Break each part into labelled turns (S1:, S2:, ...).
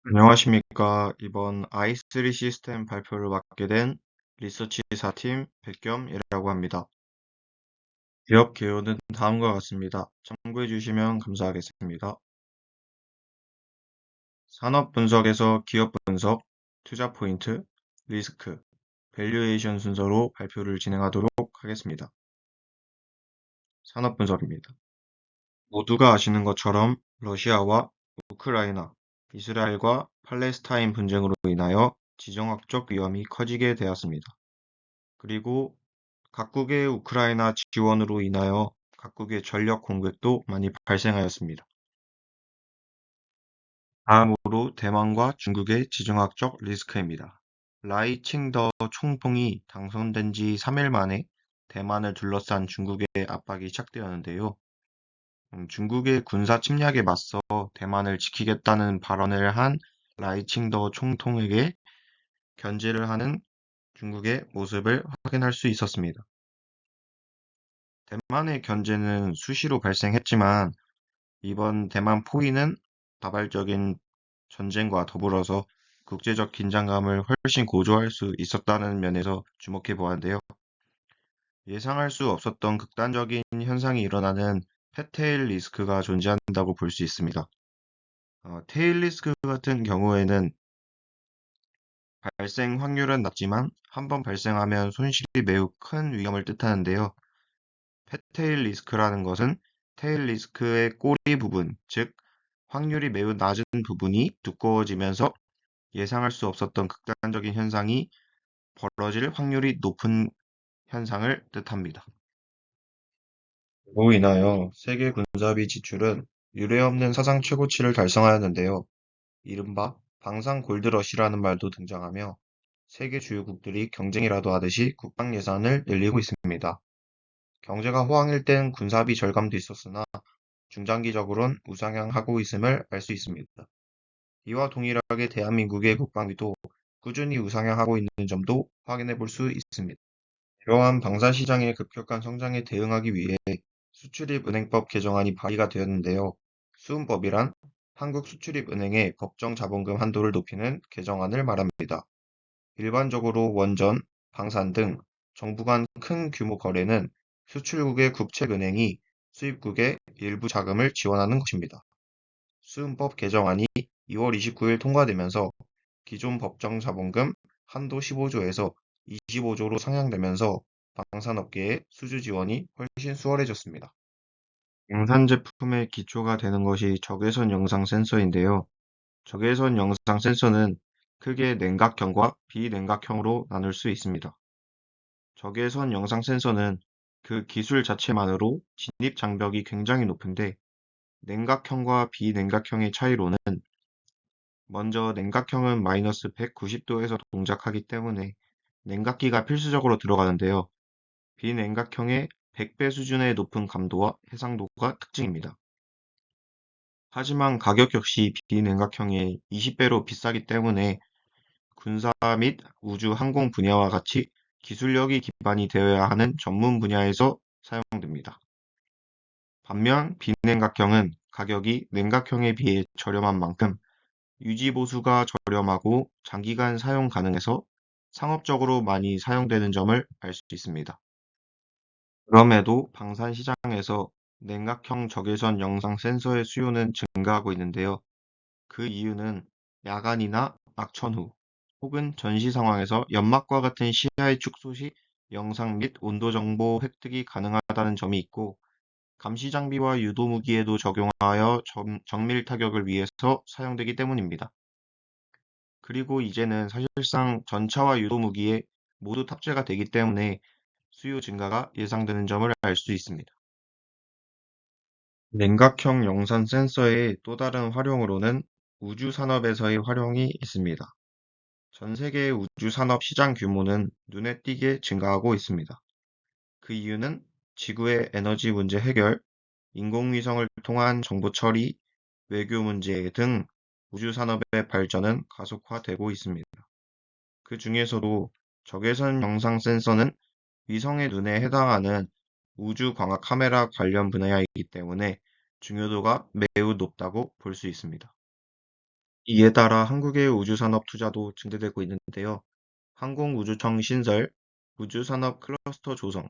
S1: 안녕하십니까. 이번 i3 시스템 발표를 맡게 된 리서치사팀 백겸이라고 합니다. 기업 개요는 다음과 같습니다. 참고해 주시면 감사하겠습니다. 산업 분석에서 기업 분석, 투자 포인트, 리스크, 밸류에이션 순서로 발표를 진행하도록 하겠습니다. 산업 분석입니다. 모두가 아시는 것처럼 러시아와 우크라이나, 이스라엘과 팔레스타인 분쟁으로 인하여 지정학적 위험이 커지게 되었습니다. 그리고 각국의 우크라이나 지원으로 인하여 각국의 전력 공백도 많이 발생하였습니다. 다음으로 대만과 중국의 지정학적 리스크입니다. 라이칭더 총통이 당선된 지 3일 만에 대만을 둘러싼 중국의 압박이 시작되었는데요. 중국의 군사 침략에 맞서 대만을 지키겠다는 발언을 한 라이칭더 총통에게 견제를 하는 중국의 모습을 확인할 수 있었습니다. 대만의 견제는 수시로 발생했지만 이번 대만 포위는 다발적인 전쟁과 더불어서 국제적 긴장감을 훨씬 고조할 수 있었다는 면에서 주목해 보았는데요. 예상할 수 없었던 극단적인 현상이 일어나는 펫테일 리스크가 존재한다고 볼 수 있습니다. 테일 리스크 같은 경우에는 발생 확률은 낮지만 한번 발생하면 손실이 매우 큰 위험을 뜻하는데요. 펫테일 리스크라는 것은 테일 리스크의 꼬리 부분, 즉 확률이 매우 낮은 부분이 두꺼워지면서 예상할 수 없었던 극단적인 현상이 벌어질 확률이 높은 현상을 뜻합니다. 이로 인하여 세계 군사비 지출은 유례없는 사상 최고치를 달성하였는데요. 이른바 방산 골드러시라는 말도 등장하며 세계 주요국들이 경쟁이라도 하듯이 국방 예산을 늘리고 있습니다. 경제가 호황일 땐 군사비 절감도 있었으나 중장기적으로는 우상향하고 있음을 알 수 있습니다. 이와 동일하게 대한민국의 국방비도 꾸준히 우상향하고 있는 점도 확인해 볼 수 있습니다. 이러한 방산 시장의 급격한 성장에 대응하기 위해 수출입은행법 개정안이 발의가 되었는데요. 수은법이란 한국수출입은행의 법정 자본금 한도를 높이는 개정안을 말합니다. 일반적으로 원전, 방산 등 정부 간 큰 규모 거래는 수출국의 국책은행이 수입국의 일부 자금을 지원하는 것입니다. 수은법 개정안이 2월 29일 통과되면서 기존 법정 자본금 한도 15조에서 25조로 상향되면서 방산업계의 수주 지원이 훨씬 수월해졌습니다. 양산 제품의 기초가 되는 것이 적외선 영상 센서인데요. 적외선 영상 센서는 크게 냉각형과 비냉각형으로 나눌 수 있습니다. 적외선 영상 센서는 그 기술 자체만으로 진입 장벽이 굉장히 높은데 냉각형과 비냉각형의 차이로는 먼저 냉각형은 마이너스 190도에서 동작하기 때문에 냉각기가 필수적으로 들어가는데요. 비냉각형의 100배 수준의 높은 감도와 해상도가 특징입니다. 하지만 가격 역시 비냉각형의 20배로 비싸기 때문에 군사 및 우주 항공 분야와 같이 기술력이 기반이 되어야 하는 전문 분야에서 사용됩니다. 반면 비냉각형은 가격이 냉각형에 비해 저렴한 만큼 유지 보수가 저렴하고 장기간 사용 가능해서 상업적으로 많이 사용되는 점을 알 수 있습니다. 그럼에도 방산 시장에서 냉각형 적외선 영상 센서의 수요는 증가하고 있는데요. 그 이유는 야간이나 악천 후 혹은 전시 상황에서 연막과 같은 시야의 축소 시 영상 및 온도 정보 획득이 가능하다는 점이 있고 감시 장비와 유도 무기에도 적용하여 정밀 타격을 위해서 사용되기 때문입니다. 그리고 이제는 사실상 전차와 유도 무기에 모두 탑재가 되기 때문에 수요 증가가 예상되는 점을 알 수 있습니다. 냉각형 영상 센서의 또 다른 활용으로는 우주 산업에서의 활용이 있습니다. 전 세계의 우주 산업 시장 규모는 눈에 띄게 증가하고 있습니다. 그 이유는 지구의 에너지 문제 해결, 인공위성을 통한 정보 처리, 외교 문제 등 우주 산업의 발전은 가속화되고 있습니다. 그 중에서도 적외선 영상 센서는 위성의 눈에 해당하는 우주 광학 카메라 관련 분야이기 때문에 중요도가 매우 높다고 볼 수 있습니다. 이에 따라 한국의 우주산업 투자도 증대되고 있는데요. 항공우주청 신설, 우주산업 클러스터 조성,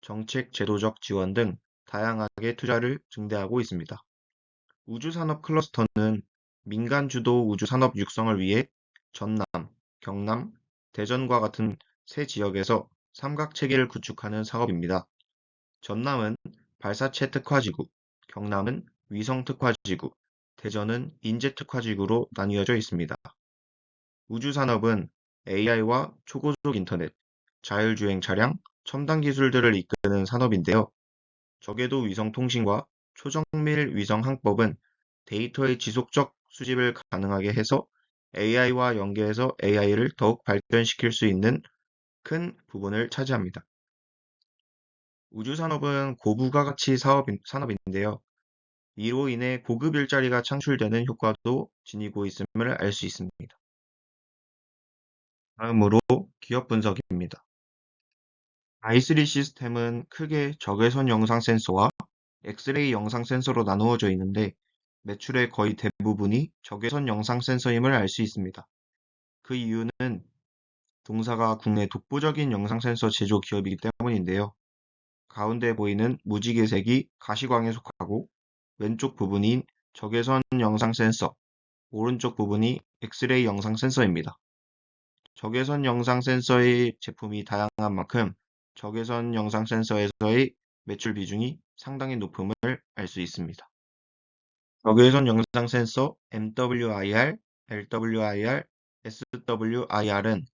S1: 정책 제도적 지원 등 다양하게 투자를 증대하고 있습니다. 우주산업 클러스터는 민간 주도 우주산업 육성을 위해 전남, 경남, 대전과 같은 세 지역에서 삼각체계를 구축하는 사업입니다. 전남은 발사체 특화지구, 경남은 위성 특화지구, 대전은 인재 특화지구로 나뉘어져 있습니다. 우주산업은 AI와 초고속 인터넷, 자율주행 차량, 첨단 기술들을 이끄는 산업인데요. 저궤도 위성 통신과 초정밀 위성 항법은 데이터의 지속적 수집을 가능하게 해서 AI와 연계해서 AI를 더욱 발전시킬 수 있는 큰 부분을 차지합니다. 우주산업은 고부가가치 산업인데요. 이로 인해 고급 일자리가 창출되는 효과도 지니고 있음을 알 수 있습니다. 다음으로 기업 분석입니다. i3 시스템은 크게 적외선 영상 센서와 엑스레이 영상 센서로 나누어져 있는데 매출의 거의 대부분이 적외선 영상 센서임을 알 수 있습니다. 그 이유는 동사가 국내 독보적인 영상 센서 제조 기업이기 때문인데요. 가운데 보이는 무지개색이 가시광에 속하고 왼쪽 부분인 적외선 영상 센서, 오른쪽 부분이 엑스레이 영상 센서입니다. 적외선 영상 센서의 제품이 다양한 만큼 적외선 영상 센서에서의 매출 비중이 상당히 높음을 알 수 있습니다. 적외선 영상 센서 MWIR, LWIR, SWIR은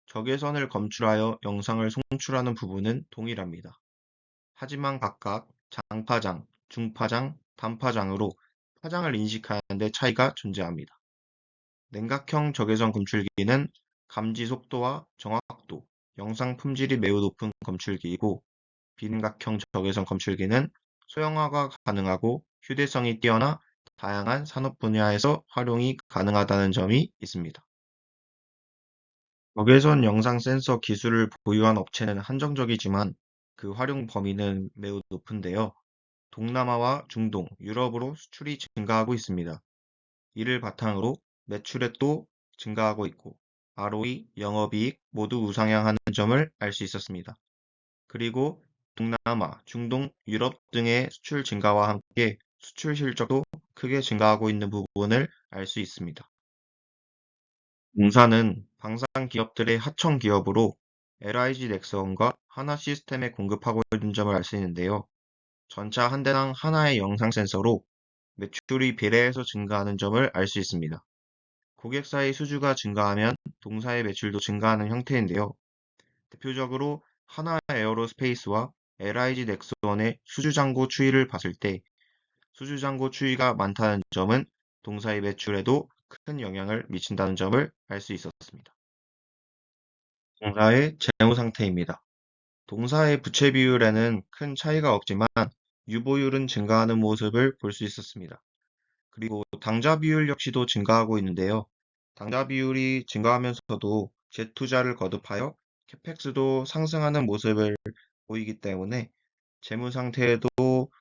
S1: 적외선을 검출하여 영상을 송출하는 부분은 동일합니다. 하지만 각각 장파장, 중파장, 단파장으로 파장을 인식하는 데 차이가 존재합니다. 냉각형 적외선 검출기는 감지 속도와 정확도, 영상 품질이 매우 높은 검출기이고 비냉각형 적외선 검출기는 소형화가 가능하고 휴대성이 뛰어나 다양한 산업 분야에서 활용이 가능하다는 점이 있습니다. 적외선 영상 센서 기술을 보유한 업체는 한정적이지만 그 활용 범위는 매우 높은데요. 동남아와 중동, 유럽으로 수출이 증가하고 있습니다. 이를 바탕으로 매출액도 증가하고 있고 ROE, 영업이익 모두 우상향하는 점을 알 수 있었습니다. 그리고 동남아, 중동, 유럽 등의 수출 증가와 함께 수출 실적도 크게 증가하고 있는 부분을 알 수 있습니다. 공사는 방산 기업들의 하청 기업으로 LIG 넥스원과 하나 시스템에 공급하고 있는 점을 알 수 있는데요. 전차 한 대당 하나의 영상 센서로 매출이 비례해서 증가하는 점을 알 수 있습니다. 고객사의 수주가 증가하면 동사의 매출도 증가하는 형태인데요. 대표적으로 하나 에어로스페이스와 LIG 넥스원의 수주 잔고 추이를 봤을 때 수주 잔고 추이가 많다는 점은 동사의 매출에도 큰 영향을 미친다는 점을 알 수 있었습니다. 동사의 재무 상태입니다. 동사의 부채 비율에는 큰 차이가 없지만 유보율은 증가하는 모습을 볼 수 있었습니다. 그리고 당좌 비율 역시도 증가하고 있는데요. 당좌 비율이 증가하면서도 재투자를 거듭하여 캐펙스도 상승하는 모습을 보이기 때문에 재무 상태에도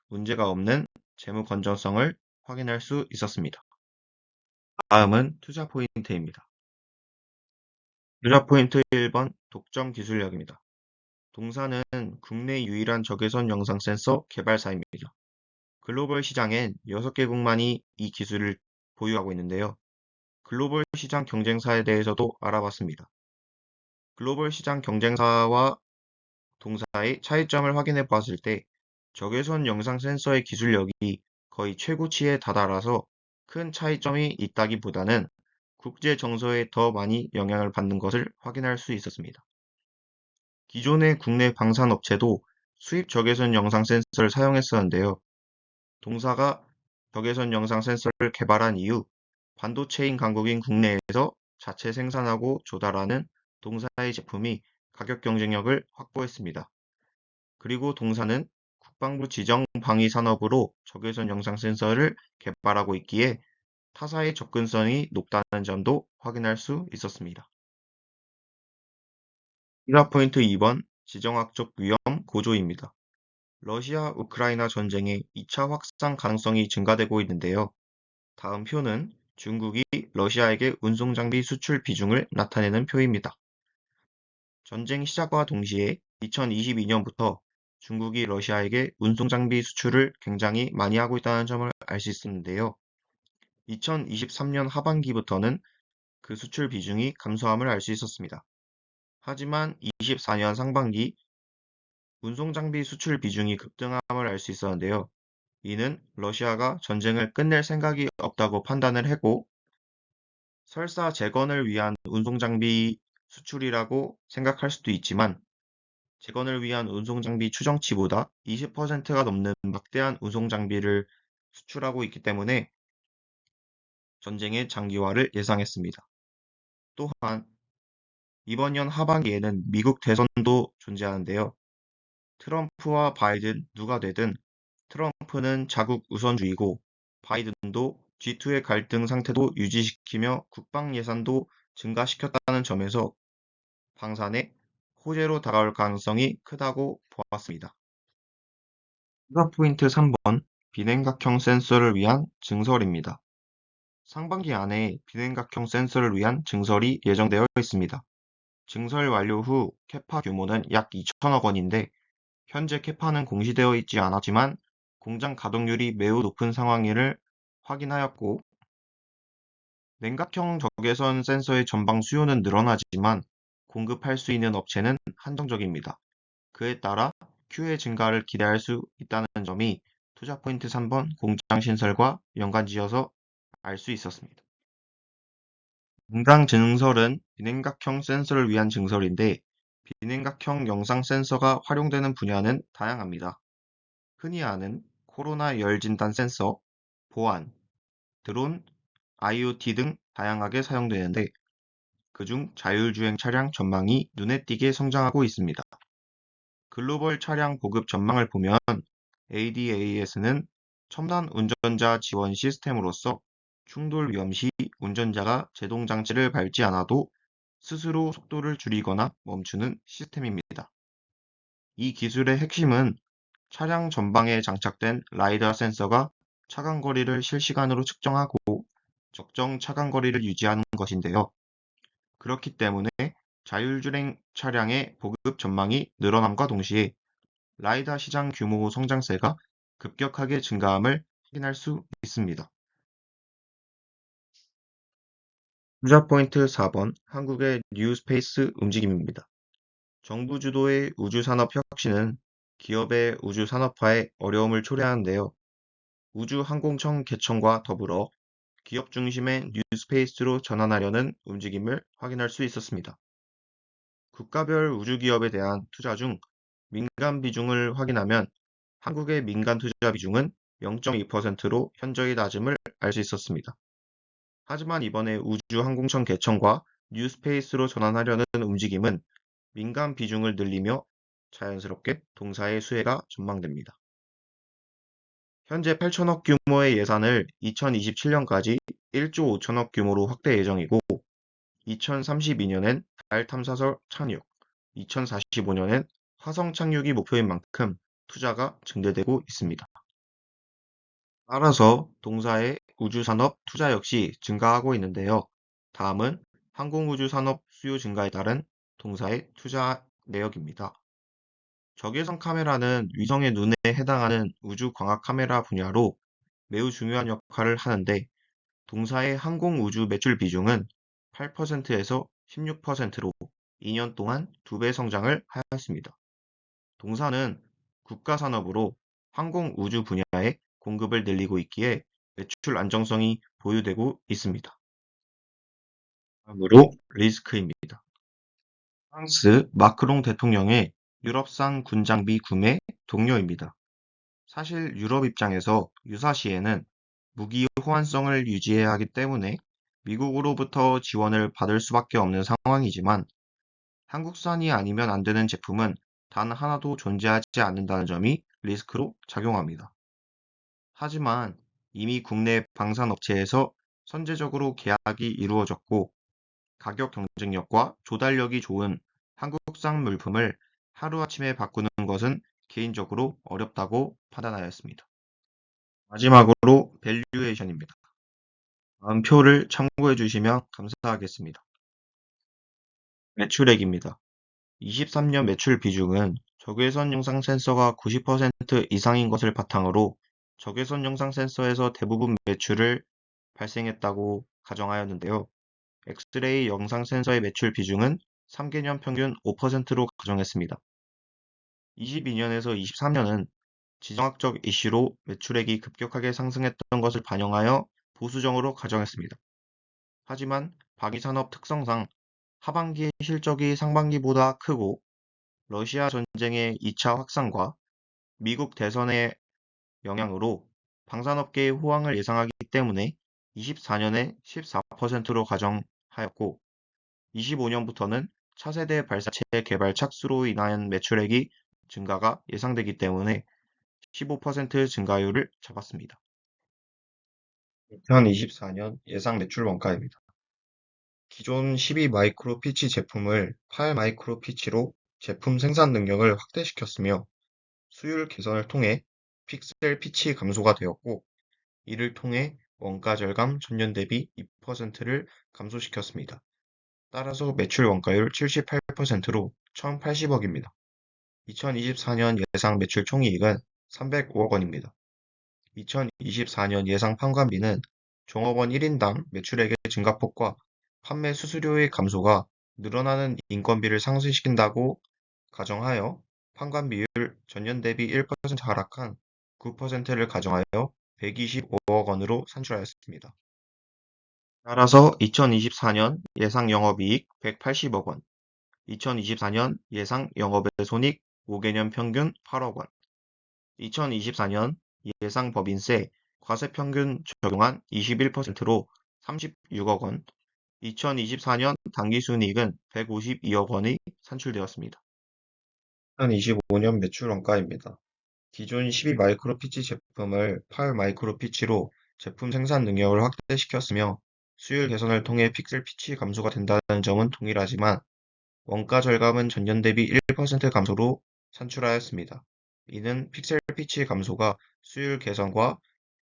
S1: 문제가 없는 재무 건전성을 확인할 수 있었습니다. 다음은 투자 포인트입니다. 투자 포인트 1번 독점 기술력입니다. 동사는 국내 유일한 적외선 영상 센서 개발사입니다. 글로벌 시장엔 6개국만이 이 기술을 보유하고 있는데요. 글로벌 시장 경쟁사에 대해서도 알아봤습니다. 글로벌 시장 경쟁사와 동사의 차이점을 확인해 보았을 때 적외선 영상 센서의 기술력이 거의 최고치에 다다라서 큰 차이점이 있다기보다는 국제 정서에 더 많이 영향을 받는 것을 확인할 수 있었습니다. 기존의 국내 방산업체도 수입 적외선 영상 센서를 사용했었는데요. 동사가 적외선 영상 센서를 개발한 이후 반도체인 강국인 국내에서 자체 생산하고 조달하는 동사의 제품이 가격 경쟁력을 확보했습니다. 그리고 동사는 국방부 지정 방위 산업으로 적외선 영상 센서를 개발하고 있기에 타사의 접근성이 높다는 점도 확인할 수 있었습니다. 시사 포인트 2번 지정학적 위험 고조입니다. 러시아 우크라이나 전쟁의 2차 확산 가능성이 증가되고 있는데요. 다음 표는 중국이 러시아에게 운송장비 수출 비중을 나타내는 표입니다. 전쟁 시작과 동시에 2022년부터 중국이 러시아에게 운송장비 수출을 굉장히 많이 하고 있다는 점을 알 수 있었는데요. 2023년 하반기부터는 그 수출 비중이 감소함을 알 수 있었습니다. 하지만 24년 상반기 운송장비 수출 비중이 급등함을 알 수 있었는데요. 이는 러시아가 전쟁을 끝낼 생각이 없다고 판단을 했고, 설사 재건을 위한 운송장비 수출이라고 생각할 수도 있지만, 재건을 위한 운송장비 추정치보다 20%가 넘는 막대한 운송장비를 수출하고 있기 때문에 전쟁의 장기화를 예상했습니다. 또한 이번 년 하반기에는 미국 대선도 존재하는데요. 트럼프와 바이든 누가 되든 트럼프는 자국 우선주의고 바이든도 G2의 갈등 상태도 유지시키며 국방 예산도 증가시켰다는 점에서 방산에 호재로 다가올 가능성이 크다고 보았습니다. 추가 포인트 3번 비냉각형 센서를 위한 증설입니다. 상반기 안에 비냉각형 센서를 위한 증설이 예정되어 있습니다. 증설 완료 후 캐파 규모는 약 2천억 원인데 현재 캐파는 공시되어 있지 않았지만 공장 가동률이 매우 높은 상황을 확인하였고 냉각형 적외선 센서의 전방 수요는 늘어나지만 공급할 수 있는 업체는 한정적입니다. 그에 따라 Q의 증가를 기대할 수 있다는 점이 투자 포인트 3번 공장 신설과 연관지어서 알 수 있었습니다. 공장 증설은 비냉각형 센서를 위한 증설인데 비냉각형 영상 센서가 활용되는 분야는 다양합니다. 흔히 아는 코로나 열 진단 센서, 보안, 드론, IoT 등 다양하게 사용되는데 그중 자율주행 차량 전망이 눈에 띄게 성장하고 있습니다. 글로벌 차량 보급 전망을 보면 ADAS는 첨단 운전자 지원 시스템으로서 충돌 위험 시 운전자가 제동 장치를 밟지 않아도 스스로 속도를 줄이거나 멈추는 시스템입니다. 이 기술의 핵심은 차량 전방에 장착된 라이다 센서가 차간 거리를 실시간으로 측정하고 적정 차간 거리를 유지하는 것인데요. 그렇기 때문에 자율주행 차량의 보급 전망이 늘어남과 동시에 라이다 시장 규모 성장세가 급격하게 증가함을 확인할 수 있습니다. 투자 포인트 4번 한국의 뉴스페이스 움직임입니다. 정부 주도의 우주산업 혁신은 기업의 우주 산업화에 어려움을 초래하는데요. 우주항공청 개청과 더불어 기업 중심의 뉴스페이스로 전환하려는 움직임을 확인할 수 있었습니다. 국가별 우주기업에 대한 투자 중 민간 비중을 확인하면 한국의 민간 투자 비중은 0.2%로 현저히 낮음을 알 수 있었습니다. 하지만 이번에 우주항공청 개청과 뉴스페이스로 전환하려는 움직임은 민간 비중을 늘리며 자연스럽게 동사의 수혜가 전망됩니다. 현재 8천억 규모의 예산을 2027년까지 1조 5천억 규모로 확대 예정이고 2032년엔 달 탐사선 착륙, 2045년엔 화성 착륙이 목표인 만큼 투자가 증대되고 있습니다. 따라서 동사의 우주산업 투자 역시 증가하고 있는데요. 다음은 항공우주산업 수요 증가에 따른 동사의 투자 내역입니다. 적외선 카메라는 위성의 눈에 해당하는 우주 광학 카메라 분야로 매우 중요한 역할을 하는데 동사의 항공우주 매출 비중은 8%에서 16%로 2년 동안 2배 성장을 하였습니다. 동사는 국가산업으로 항공우주 분야의 공급을 늘리고 있기에 매출 안정성이 보유되고 있습니다. 다음으로 리스크입니다. 프랑스 마크롱 대통령의 유럽산 군장비 구매 독려입니다. 사실 유럽 입장에서 유사시에는 무기 호환성을 유지해야 하기 때문에 미국으로부터 지원을 받을 수밖에 없는 상황이지만 한국산이 아니면 안 되는 제품은 단 하나도 존재하지 않는다는 점이 리스크로 작용합니다. 하지만 이미 국내 방산업체에서 선제적으로 계약이 이루어졌고 가격 경쟁력과 조달력이 좋은 한국산 물품을 하루아침에 바꾸는 것은 개인적으로 어렵다고 판단하였습니다. 마지막으로 밸류에이션입니다. 다음 표를 참고해 주시면 감사하겠습니다. 매출액입니다. 23년 매출 비중은 적외선 영상 센서가 90% 이상인 것을 바탕으로 적외선 영상 센서에서 대부분 매출을 발생했다고 가정하였는데요. 엑스레이 영상 센서의 매출 비중은 3개년 평균 5%로 가정했습니다. 22년에서 23년은 지정학적 이슈로 매출액이 급격하게 상승했던 것을 반영하여 보수적으로 가정했습니다. 하지만 방위산업 특성상 하반기의 실적이 상반기보다 크고 러시아 전쟁의 2차 확산과 미국 대선의 영향으로 방산업계의 호황을 예상하기 때문에 24년에 14%로 가정하였고 25년부터는 차세대 발사체 개발 착수로 인한 매출액이 증가가 예상되기 때문에 15% 증가율을 잡았습니다. 2024년 예상 매출 원가입니다. 기존 12 마이크로 피치 제품을 8 마이크로 피치로 제품 생산 능력을 확대시켰으며 수율 개선을 통해 픽셀 피치 감소가 되었고, 이를 통해 원가 절감 전년 대비 2%를 감소시켰습니다. 따라서 매출 원가율 78%로 1,080억입니다. 2024년 예상 매출 총이익은 305억 원입니다. 2024년 예상 판관비는 종업원 1인당 매출액의 증가폭과 판매 수수료의 감소가 늘어나는 인건비를 상쇄시킨다고 가정하여 판관비율 전년 대비 1% 하락한 9%를 가정하여 125억 원으로 산출하였습니다. 따라서 2024년 예상 영업이익 180억 원, 2024년 예상 영업의 손익 5개년 평균 8억 원, 2024년 예상 법인세 과세 평균 적용한 21%로 36억 원, 2024년 당기순이익은 152억 원이 산출되었습니다. 2025년 매출 원가입니다. 기존 12 마이크로 피치 제품을 8 마이크로 피치로 제품 생산 능력을 확대시켰으며 수율 개선을 통해 픽셀 피치 감소가 된다는 점은 동일하지만 원가 절감은 전년 대비 1% 감소로 산출하였습니다. 이는 픽셀 피치 감소가 수율 개선과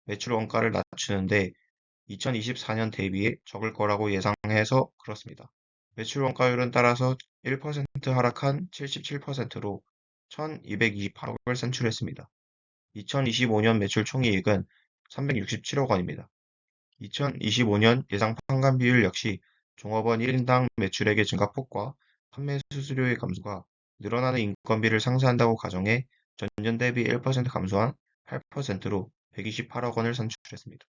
S1: 매출 원가를 낮추는데 2024년 대비해 적을 거라고 예상해서 그렇습니다. 매출 원가율은 따라서 1% 하락한 77%로 1,228억을 산출했습니다. 2025년 매출 총이익은 367억 원입니다. 2025년 예상 판관 비율 역시 종업원 1인당 매출액의 증가폭과 판매 수수료의 감소가 늘어나는 인건비를 상쇄한다고 가정해 전년 대비 1% 감소한 8%로 128억 원을 산출했습니다.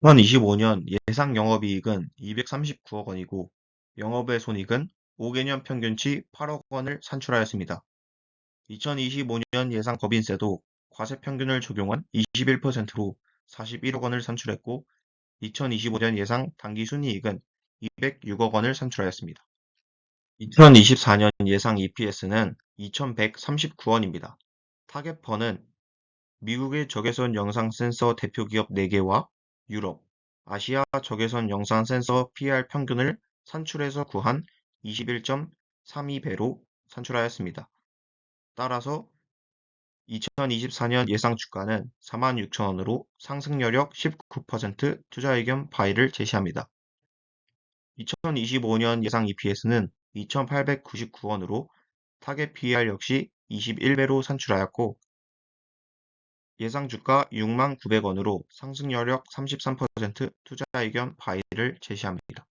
S1: 2025년 예상 영업이익은 239억 원이고 영업의 손익은 5개년 평균치 8억 원을 산출하였습니다. 2025년 예상 법인세도 과세 평균을 적용한 21%로 41억 원을 산출했고 2025년 예상 당기순이익은 206억 원을 산출하였습니다. 2024년 예상 EPS는 2,139원입니다. 타겟퍼는 미국의 적외선 영상 센서 대표 기업 4개와 유럽, 아시아 적외선 영상 센서 PR 평균을 산출해서 구한 21.32배로 산출하였습니다. 따라서 2024년 예상 주가는 46,000원으로 상승 여력 19% 투자 의견 바이를 제시합니다. 2025년 예상 EPS는 2,899원으로 타겟 PER 역시 21배로 산출하였고 예상 주가 69,000원으로 상승 여력 33% 투자 의견 바이를 제시합니다.